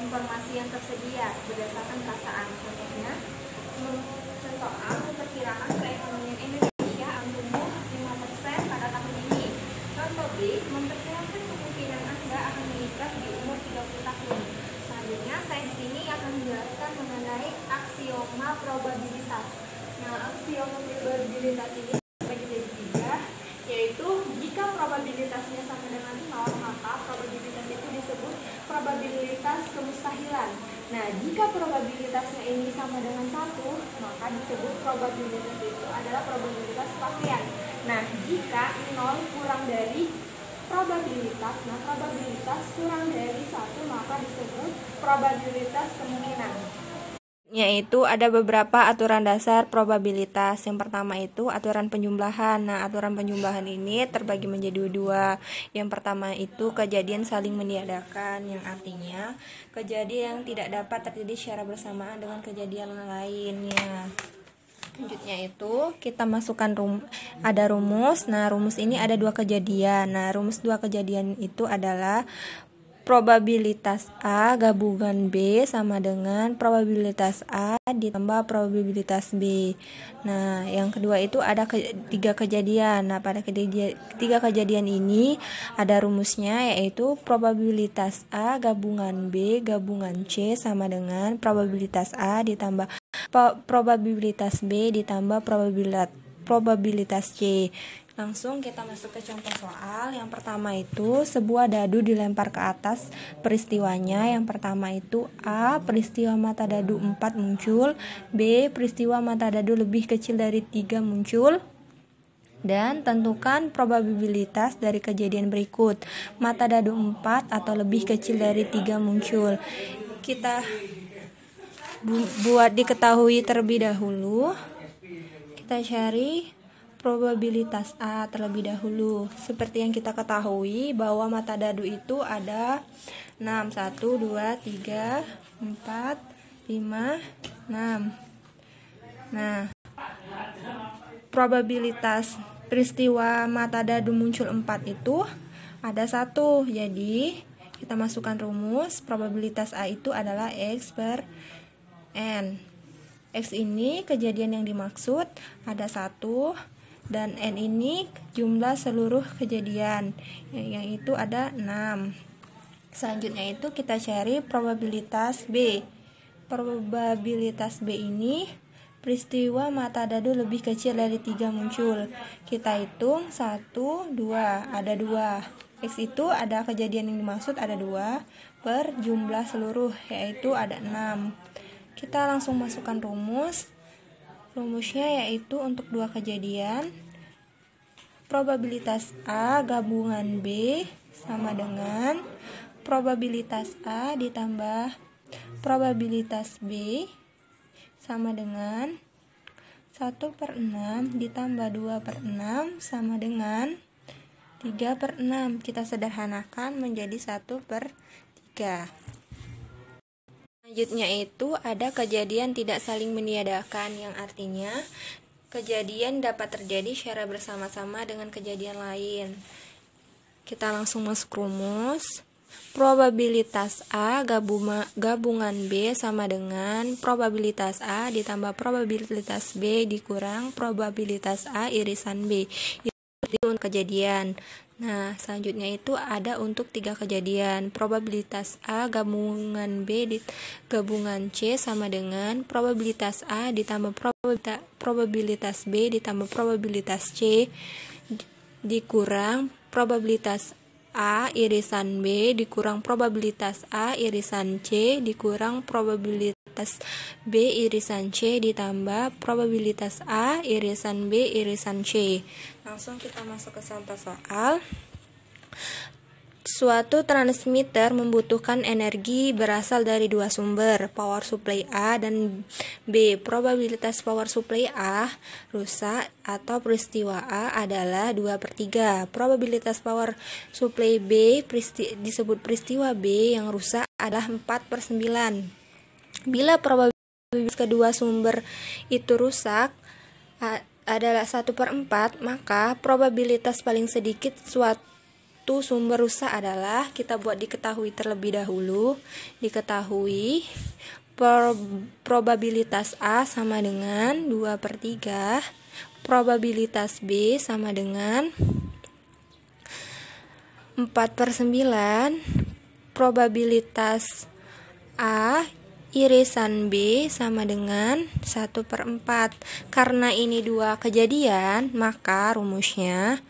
informasi yang tersedia berdasarkan perasaan. Contohnya, contoh A, memperkirakan perekonomian Indonesia akan tumbuh 5% pada tahun ini. Contoh B, memperkirakan kemungkinan Anda akan menikah di umur 30 tahun. Selanjutnya, saya di sini akan menjelaskan mengenai aksioma probabilitas. Nah, aksioma probabilitas ini bagi jadi tiga, yaitu jika probabilitasnya sama dengan 0, maka probabilitas itu disebut probabilitas kemustahilan. Nah, jika probabilitasnya ini sama dengan 1, maka disebut probabilitas itu adalah probabilitas kepastian. Nah, jika 0 kurang dari probabilitas, nah probabilitas kurang dari 1, maka disebut probabilitas kemungkinan. Yaitu ada beberapa aturan dasar probabilitas. Yang pertama itu aturan penjumlahan. Nah, aturan penjumlahan ini terbagi menjadi dua. Yang pertama itu kejadian saling meniadakan, yang artinya kejadian yang tidak dapat terjadi secara bersamaan dengan kejadian lainnya. Selanjutnya itu kita masukkan ada rumus. Nah, rumus ini ada dua kejadian. Nah, rumus dua kejadian itu adalah probabilitas A gabungan B sama dengan probabilitas A ditambah probabilitas B. Nah, yang kedua itu ada tiga kejadian. Nah, pada tiga kejadian ini ada rumusnya, yaitu probabilitas A gabungan B gabungan C sama dengan probabilitas A ditambah probabilitas B ditambah probabilitas C. Langsung kita masuk ke contoh soal. Yang pertama itu sebuah dadu dilempar ke atas. Peristiwanya yang pertama itu A, peristiwa mata dadu 4 muncul. B, peristiwa mata dadu lebih kecil dari 3 muncul. Dan tentukan probabilitas dari kejadian berikut. Mata dadu 4 atau lebih kecil dari 3 muncul. Kita buat diketahui terlebih dahulu. Kita cari probabilitas A terlebih dahulu. Seperti yang kita ketahui bahwa mata dadu itu ada 6, 1, 2, 3, 4, 5, 6. Nah, probabilitas peristiwa mata dadu muncul 4 itu ada 1. Jadi kita masukkan rumus. Probabilitas A itu adalah X per N. X ini kejadian yang dimaksud ada 1, dan N ini jumlah seluruh kejadian, yang itu ada 6. Selanjutnya itu kita cari probabilitas B. Probabilitas B ini peristiwa mata dadu lebih kecil dari 3 muncul. Kita hitung 1, 2, ada 2. X itu ada kejadian yang dimaksud ada 2 per jumlah seluruh, yaitu ada 6. Kita langsung masukkan rumus. Rumusnya yaitu untuk dua kejadian, probabilitas A gabungan B sama dengan probabilitas A ditambah probabilitas B sama dengan 1/6 ditambah 2/6 sama dengan 3/6. Kita sederhanakan menjadi 1/3. Selanjutnya itu ada kejadian tidak saling meniadakan, yang artinya kejadian dapat terjadi secara bersama-sama dengan kejadian lain. Kita langsung masuk rumus. Probabilitas A gabungan B sama dengan probabilitas A ditambah probabilitas B dikurang probabilitas A irisan B. Itu untuk kejadian. Nah, selanjutnya itu ada untuk 3 kejadian. Probabilitas A gabungan B gabungan C sama dengan probabilitas A ditambah probabilitas B ditambah probabilitas C dikurang probabilitas A irisan B dikurang probabilitas A irisan C dikurang probabilitas B irisan C ditambah probabilitas A irisan B irisan C. Langsung kita masuk ke contoh soal. Suatu transmitter membutuhkan energi berasal dari dua sumber, power supply A dan B. Probabilitas power supply A rusak atau peristiwa A adalah 2/3. Probabilitas power supply B disebut peristiwa B yang rusak adalah 4/9. Bila probabilitas kedua sumber itu rusak adalah 1/4, maka probabilitas paling sedikit suatu satu sumber rusak adalah kita buat diketahui terlebih dahulu. Diketahui probabilitas A sama dengan 2/3, probabilitas B sama dengan 4/9, probabilitas A irisan B sama dengan 1/4. Karena ini dua kejadian, maka rumusnya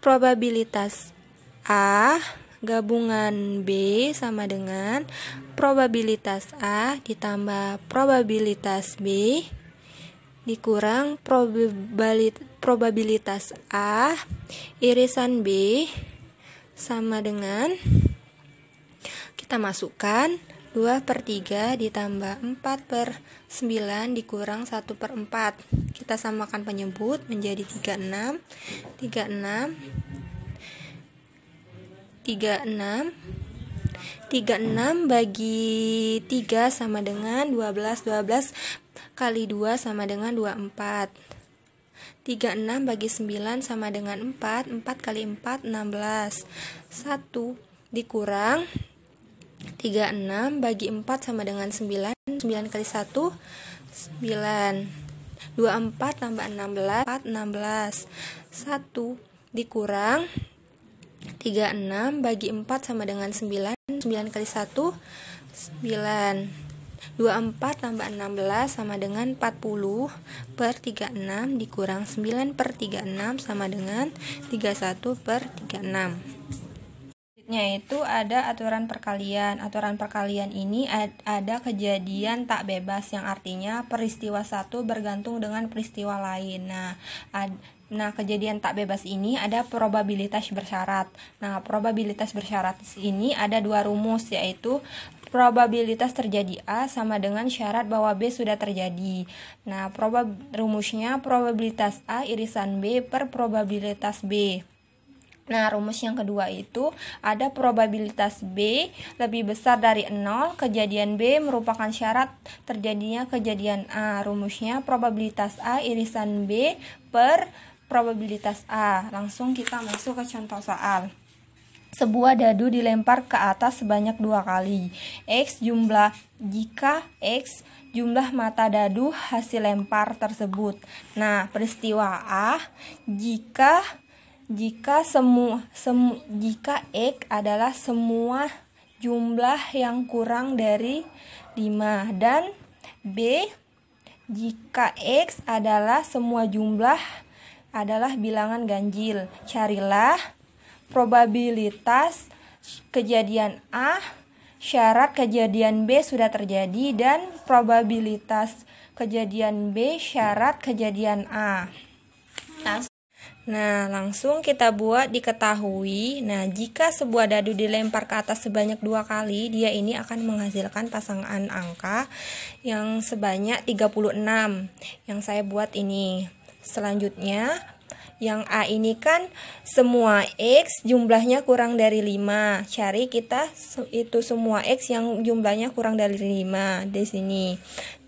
probabilitas A gabungan B sama dengan probabilitas A ditambah probabilitas B dikurang probabilitas A irisan B sama dengan, kita masukkan 2/3 ditambah 4/9 dikurang 1/4. Kita samakan penyebut menjadi 36 bagi 3 sama dengan 12 kali 2 sama dengan 24. 36 bagi 9 sama dengan 4 kali 4 16. 1 dikurang 36 bagi 4 sama dengan 9 kali 1 9. 24 tambah 16 1 dikurang 36 bagi 4 sama dengan 9 kali 1 9. 24 tambah 16 sama dengan 40/36 dikurang 9/36 sama dengan 31/36. Yaitu ada aturan perkalian. Aturan perkalian ini ada kejadian tak bebas, yang artinya peristiwa satu bergantung dengan peristiwa lain. Nah, kejadian tak bebas ini ada probabilitas bersyarat. Nah, probabilitas bersyarat ini ada dua rumus, yaitu probabilitas terjadi A sama dengan syarat bahwa B sudah terjadi. Nah, rumusnya probabilitas A irisan B per probabilitas B. Nah, rumus yang kedua itu ada probabilitas B lebih besar dari 0, kejadian B merupakan syarat terjadinya kejadian A. Rumusnya probabilitas A irisan B per probabilitas A. Langsung kita masuk ke contoh soal. Sebuah dadu dilempar ke atas sebanyak 2 kali. Jika X jumlah mata dadu hasil lempar tersebut. Nah, peristiwa A, jika X adalah semua jumlah yang kurang dari 5, dan B, jika X adalah semua jumlah adalah bilangan ganjil. Carilah probabilitas kejadian A, syarat kejadian B sudah terjadi, dan probabilitas kejadian B, syarat kejadian A. Nah, langsung kita buat diketahui. Nah, jika sebuah dadu dilempar ke atas sebanyak 2 kali, dia ini akan menghasilkan pasangan angka yang sebanyak 36. Yang saya buat ini. Selanjutnya, yang A ini kan semua X jumlahnya kurang dari 5. Cari kita itu semua X yang jumlahnya kurang dari 5 di sini.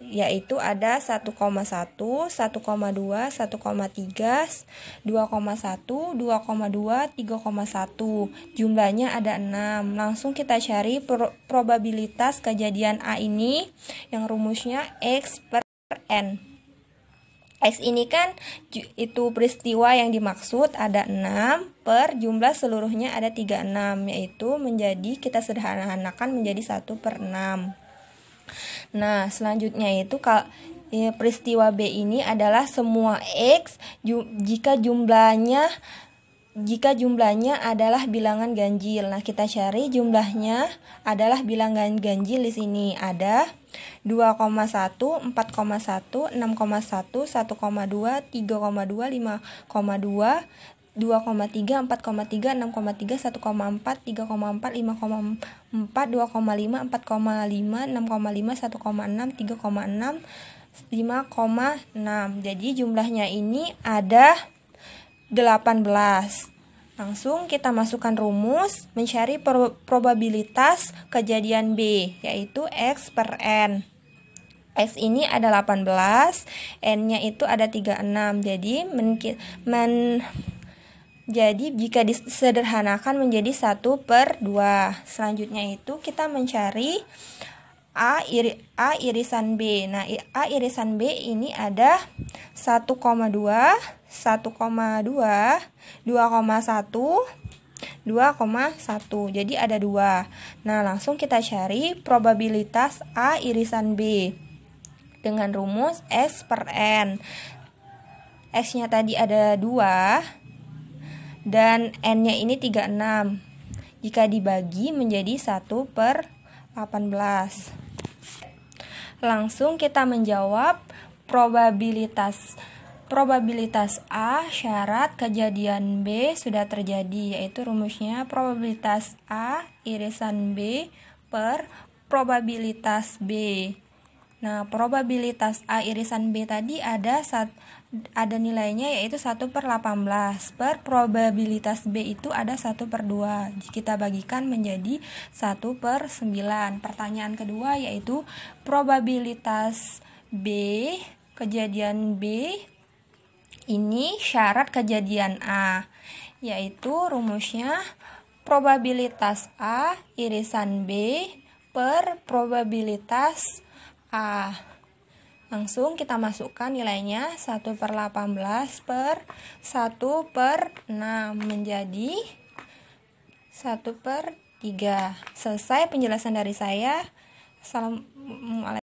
Yaitu ada 1,1, 1,2, 1,3, 2,1, 2,2, 3,1. Jumlahnya ada 6. Langsung kita cari probabilitas kejadian A ini, yang rumusnya X per N. X ini kan itu peristiwa yang dimaksud, ada 6 per jumlah seluruhnya ada 36, yaitu kita sederhanakan menjadi 1/6. Nah, selanjutnya itu peristiwa B ini adalah semua X jika jumlahnya adalah bilangan ganjil. Nah, kita cari jumlahnya adalah bilangan ganjil. Di sini ada 2,1, 4,1, 6,1, 1,2, 3,2, 5,2, 2,3, 4,3, 6,3, 1,4, 3,4, 5,4, 2,5, 4,5, 6,5, 1,6, 3,6, 5,6. Jadi jumlahnya ini ada 18. Langsung kita masukkan rumus mencari probabilitas kejadian B, yaitu X per N. X ini ada 18, N-nya itu ada 36. Jadi Jadi jika disederhanakan menjadi 1/2. Selanjutnya itu kita mencari A irisan B. Nah, A irisan B ini ada 1,2, 1,2, 2,1, 2,1. Jadi ada 2. Nah, langsung kita cari probabilitas A irisan B dengan rumus S per N. X-nya tadi ada 2 dan N-nya ini 36. Jika dibagi menjadi 1/18. Langsung kita menjawab probabilitas A syarat kejadian B sudah terjadi, yaitu rumusnya probabilitas A irisan B per probabilitas B. Nah, probabilitas A irisan B tadi ada nilainya yaitu 1/18 per probabilitas B itu ada 1/2. Kita bagikan menjadi 1/9. Pertanyaan kedua yaitu probabilitas B, kejadian B ini syarat kejadian A, yaitu rumusnya probabilitas A irisan B per probabilitas A. Langsung kita masukkan nilainya 1/18 per 1/6 menjadi 1/3. Selesai penjelasan dari saya. Assalamualaikum.